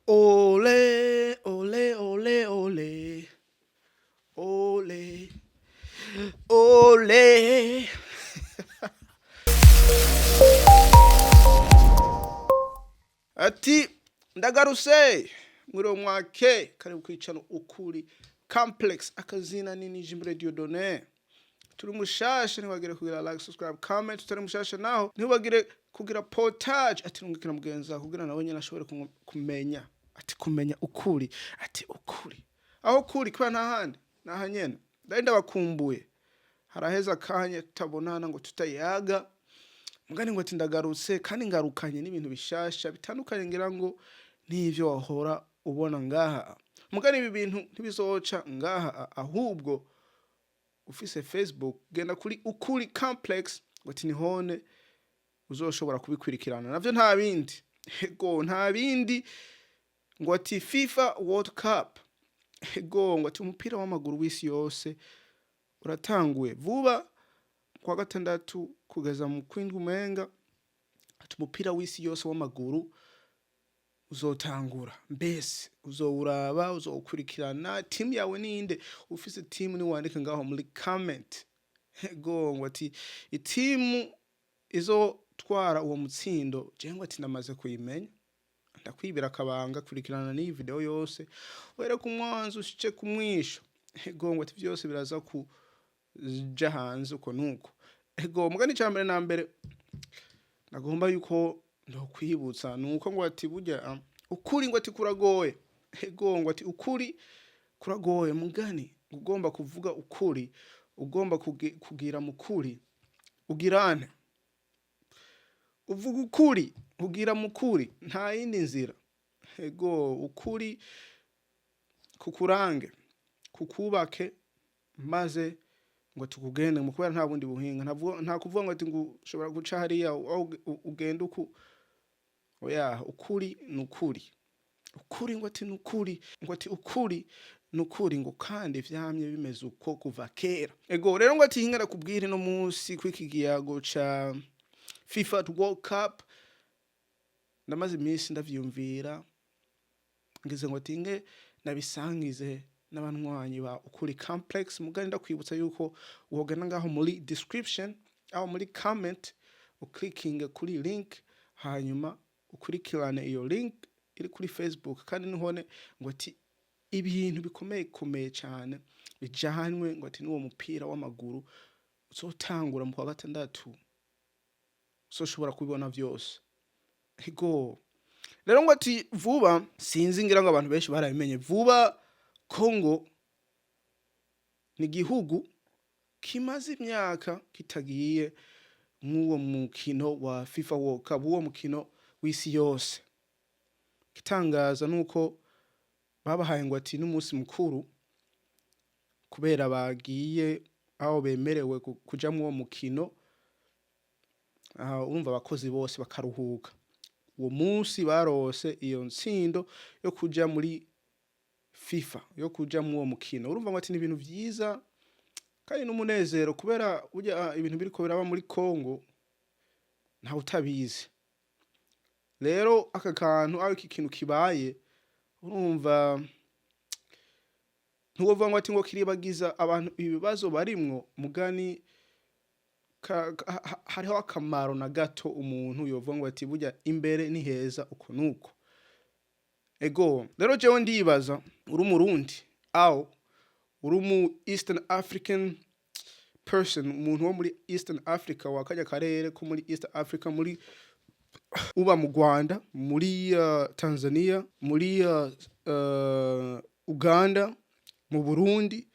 Ole, ole, ole, ole. Ole. Ole. Ati ndagaruse muri mwake karibu kwicano ukuri complex akazina nini Jimbere Dieudonné. Turi mushasha ntiwagire kugira like, subscribe, comment. Turi mushasha naho ntiwagire kugira portage ati nungikira mugenza kugira nawe nyene ashobore kumenya ati kumenya ukuri ati ukuri aho kuri kwa ntahandi nahanyene ndenda bakumbuye haraheza kanye tutabonana ngo tutayaga mugani ngo ati ndagarutse kandi ngarukanye n'ibintu bishasha bitandukanye ngira ngo n'ivyo wahora ubona ngaha mugani ibi bintu ntibizoca ngaha ahubwo ufise Facebook genda kuri ukuri complex ngo ati nihone uzoshobora kubikwirikirana navyo nta bindi ego nta bindi ngo ati FIFA World Cup ego ngo ati umupira w'amaguru w'isi yose uratanguye vuba kwa gatandatu kugeza mu kwindwi umenga ati umupira w'isi yose w'amaguru uzotangura mbese uzowuraba uzokurikirana team yawe ninde ufise team ni wandike ngaho muri comment ego ngo ati team izo twara uwo mutsindo je ngo ati namaze kuyimenya ndakwibira akabanga kurikirana n'iyi video yose were ku mwanzo ushike kumwisho ego ngo ati byose biraza ku hanze uko nuko ego mugani cyambere na mbere nagomba yuko ndokwibutsa nuko ngo ati burya ukuri ngo ati kuragoye ego ngo ati ukuri kuragoye mugani ugomba kuvuga ukuri ugomba kugira mukuri ugirane uvuga ukuri ugira mukuri nta yindi nzira ego ukuri kukurange kukubake maze ngo tukugende mu kubera nta bundi buhinga nta kuvuga ngo ati ngo ushobora guca hariya ugenda uku oya ukuri nukuri ukuri ngo ati nukuri ngo ati ukuri nukuri ngo kandi vyamye bimeze uko kuva kera ego rero ngo ati hingara kubwire no munsi kwikigiyago ca FIFA World Cup ndamaze iminsi ndavyumvira ngize ngo tinge nabisangize n'abanywanyi ba ukuri complex mugani ndakwibutsa yuko wogana ngaho muri description aho muri comment uklikinga kuri link hanyuma ukurikirane iyo link iri kuri Facebook kandi nihone ngo ati ibintu bikomeye cyane bijanywe ngo ati n'uwo mupira w'amaguru uzotangura mu kwa gatandatu uzoshobora kubibona vyose ego rero ngo ati vuba sinzi ngira ngo abantu benshi barabimenye vuba Congo ni gihugu kimaze imyaka kitagiye nk'uwo mukino wa FIFA World Cup uwo mukino w'isi yose kitangaza nuko babahaye ngo ati n'umunsi mukuru kubera bagiye aho bemerewe kuja mu uwo mukino urumva abakozi bose bakaruhuka uwo munsi barose iyo ntsindo yo kuja muri FIFA yo kuja mu uwo mukino urumva ngo ati ni ibintu vyiza kandi n'umunezero kubera burya ibintu biriko biraba muri Congo nta utabizi rero aka kantu aho iki kintu kibaye urumva ntuvuga ngo ati ngo kiribagiza abantu ibibazo barimwo mugani hariho akamaro na gato umuntu yovuga ngo ati burya imbere ni heza uko nuko ego rero jewe ndibaza uri umurundi aho uri mu Eastern African person umuntu wo muri Eastern Africa wakajya karere ko muri East Africa muri uba mu Rwanda muri Tanzania muri Uganda mu Burundi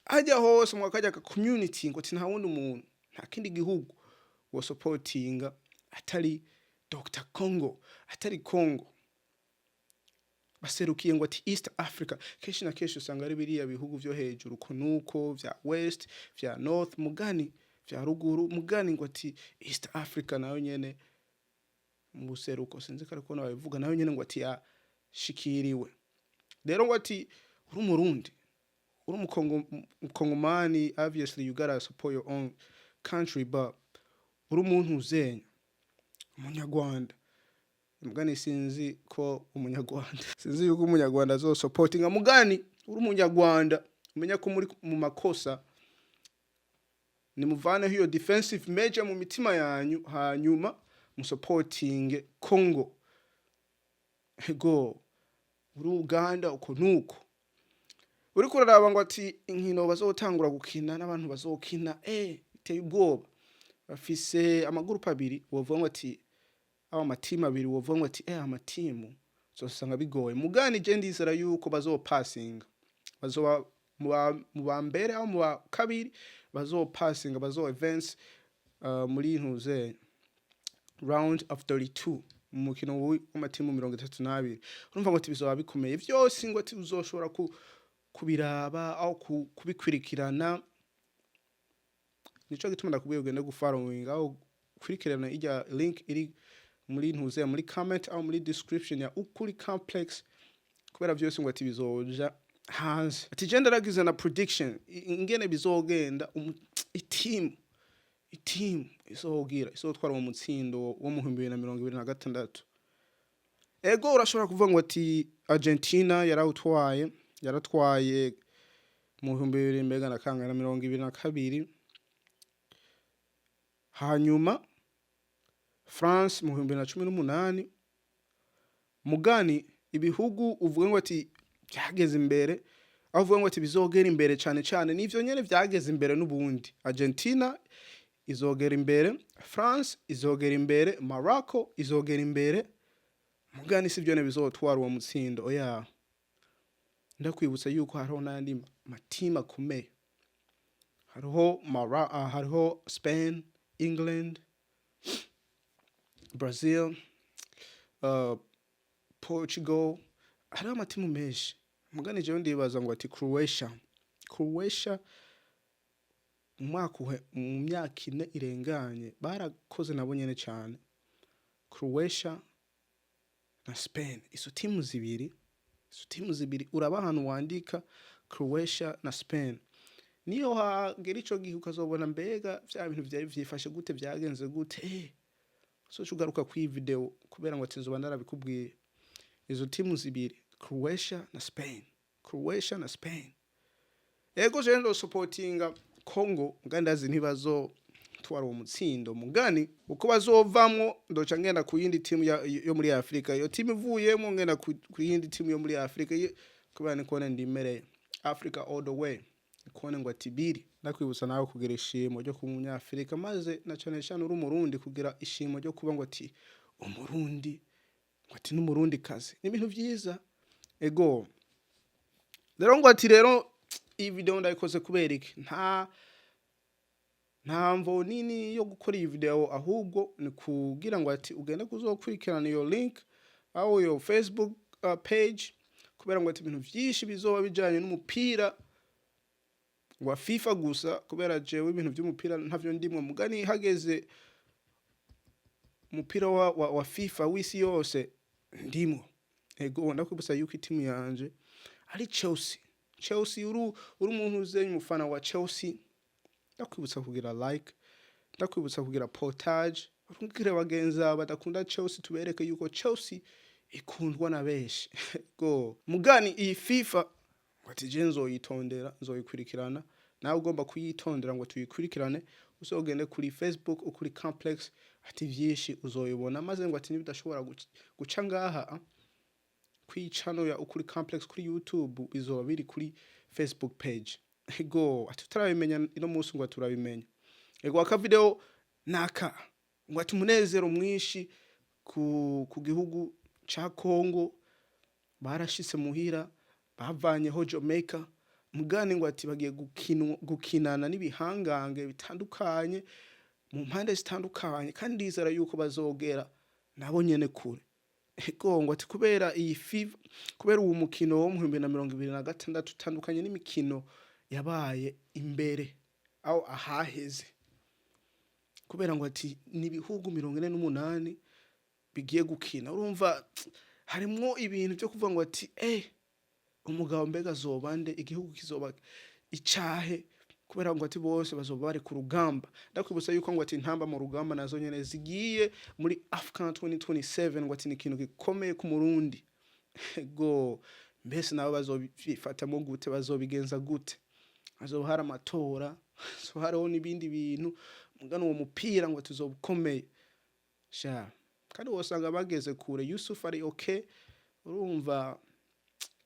ajya hose mu akajya ka community ngo nta wundi umuntu nta kindi gihugu wo supportinga atari Dr. Congo atari Congo baserukiye ngo ati East Africa keshi na keshi usanga ari biriya bihugu vyo hejuru kunuko vya West vya North mugani vya ruguru mugani ngo ati East Africa nayo nyene mu seruko sinzi kare ko nabivuga nayo nyene ngo ati yashikiriwe rero ngo ati uri umurundi uri umukongomani obviously you gotta support your own country but uri umuntu uzenya umunyarwanda mugani sinzi ko umunyarwanda sinzi yuko umunyarwanda azosupport mugani uri umunyarwanda umenya ko muri mu makosa ni muvaneho iyo defensive major mu mitima yanyu hanyuma musupporting Congo. Ego uri Uganda uko nuko uri kuraraba ngo ati inkino bazotangura gukina n'abantu bazokina biteye ubwoba bafise amagurupe abiri wovuga ngo ati aba matimu abiri wovuga ngo ati amatimu uzosanga bigoye mugani je ndizera yuko bazopassinga bazoba mu bambere aho mu kabiri bazopassinga bazo advance muri ntuze round of 32 mu mukino w'amatimu 32 urumva ngo ati bizoba bikomeye vyose ngo ati uzoshobora kubiraba aho kubikwirikirana nico gituma ndakubwiye ugende gufollowing aho kwirikirana ijya link iri muri ntuze muri comment aho muri description ya Ukuri Complex kubera vyose ngo ati bizoja hanze ati je ndaragize na prediction ingene bizogenda team izotwara mu mutsindo wo mu 2026. Ego urashobora kuvuga ngo ati Argentina yaratwaye mu 2022 hanyuma France mu 2018 mugani ibihugu uvuga ngo ati byageze imbere aho uvuga ngo ati bizogera imbere cyane n'ivyo nyene byageze imbere n'ubundi Argentina izogera imbere France izogera imbere Morocco izogera imbere mugani sivyo ne bizotwara uwo mutsindo oya ndakwibutsa yuko hariho n'andi matima akomeye hariho Spain England Brazil Portugal hariho amatimu menshi mugani jewe ndibaza ngo ati Croatia mu myaka ine irenganye barakoze nabo nyene cyane Croatia na Spain izo timu zibiri uraba ahantu wandika Croatia na Spain niyo hagera ico gihe ukazobona mbega vya bintu vyari vyifashe gute vyagenze gute so chugaruka ku video kubera ngo ati nzoba narabikubwiye izo timu zibiri Croatia na Spain ego je ndo supportinga Congo ngandazi ntibazo twara uwo mutsindo mugani uko bazovamwo ndoca ngenda ku yindi timu yo muri Afrika iyo timu ivuyemo ngenda ku yindi timu yo muri Afrika kubera ni kone ndimereye Africa all the way kone ngo atibiri ndakwibutsa nawe kugira ishimo ryo ku munyafrika maze na cyane uri umurundi kugira ishimo ryo kuba ngo ati umurundi ngo ati n'umurundi kazi ni ibintu byiza ego rero ngo ati rero iyi video ndayikoze kubera iki nta mvo nini yo gukora iyi video ahubwo ni kugira ngo ati ugende kuzokurikirana iyo link aho yo Facebook page kubera ngo ati ibintu byinshi bizoba bijanye n'umupira wa FIFA gusa kubera jewe ibintu by'umupira ntavyo ndimwe mugani hageze umupira wa FIFA wisi yose ndimwe ego ndakwibutsa yuko timu yanje ari Chelsea uri umuntu uzenye umufana wa Chelsea ndakwibutsa kugira like ndakwibutsa kugira portage urungire bagenza badakunda Chelsea tubereke yuko Chelsea ikundwa na benshi go mugani iyi FIFA ati je nzoyitondera nzoyikurikirana nawe ugomba kuyitondera ngo tuyikurikirane uzogende kuri Facebook ukuri Complex ati vyinshi uzoyibona maze ngo ati nibidashobora guca ngaha kwicano ya ukuri Complex kuri YouTube bizoba biri kuri Facebook page ego ati turabimenya ino munsi ngo turabimenya ego aka video naka ngo ati umunezero mwinshi ku gihugu ca Congo barashitse muhira bavanyeho Jamaica mugani ngo ati bagiye gukinana n'ibihangange bitandukanye mu mpande zitandukanye kandi ndizera yuko bazogera nabo nyene kure ego ngo ati kubera iyi FIFA kubera uwo mukino wo mu 2026 utandukanye n'imikino yabaye imbere aho ahaheze kubera ngo ati nibihugu 48 bigiye gukina urumva harimwo ibintu byo kuvuga ngo ati umugabo mbega zobande igihugu kizoba icahe kubera ngo ati bose bazoba bari ku rugamba. Ndakwibutsa yuko ngo ati intamba mu rugamba nazo nyene zigiye muri Afcon 2027 ngo ati ni ikintu gikomeye ku Murundi. Go mbese nabo bazobifatamo gute, bazobigenza gute? Hazoba hari amatora, so hariho n'ibindi bintu, mugano uwo mupira ngo tuzobukomeye. Sha kandi wosanga bageze kure. Yusuf ari okay, urumva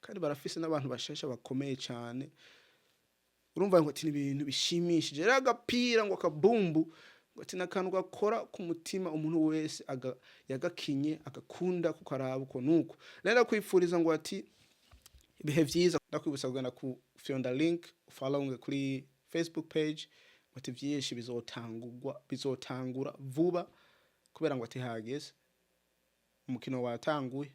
kandi barafise n'abantu bashasha bakomeye cyane. Urumva ngo ati ibintu bishimishije. Rero agapira ngo akabumbu ngo ati nakantu gakora ku mutima umuntu wese yagakinye agakunda kukaraba uko nuko. Rero kwifuriza ngo ati ibihe vyiza. Ndakwibutsa kugana ku fyonda link follow kuri Facebook page ngo ati vyinshi bizotangura vuba kubera ngo ati hageze umukino watanguye.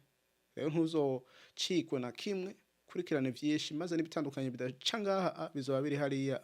Rero ntuzocikwe na kimwe, kurikirane vyinshi maze n'ibitandukanye bidaca ngaha bizoba biri hariya.